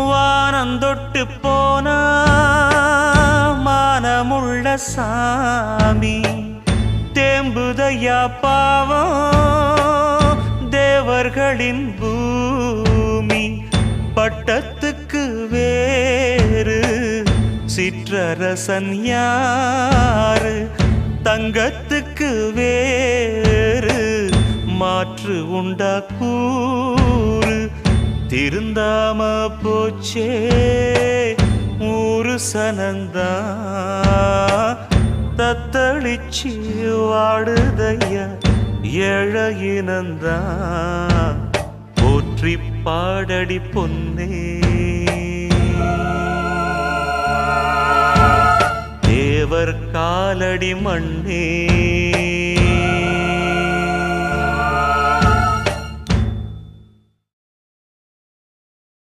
வானந்தொட்டு போன மானமுள்ள சாமி தேம்புதையா பாவம் தேவர்களின் பூமி பட்டத்துக்கு வேறு சிற்றரசன் யாரு தங்கத்துக்கு வேறு மாற்று உண்டா கூறு திருந்தாம போச்சே ஊரு சனந்தா தத்தளிச்சு வாடுதையா ஏழையினந்தா போற்றி பாடடி பொன்னே தேவர் காலடி மண்ணே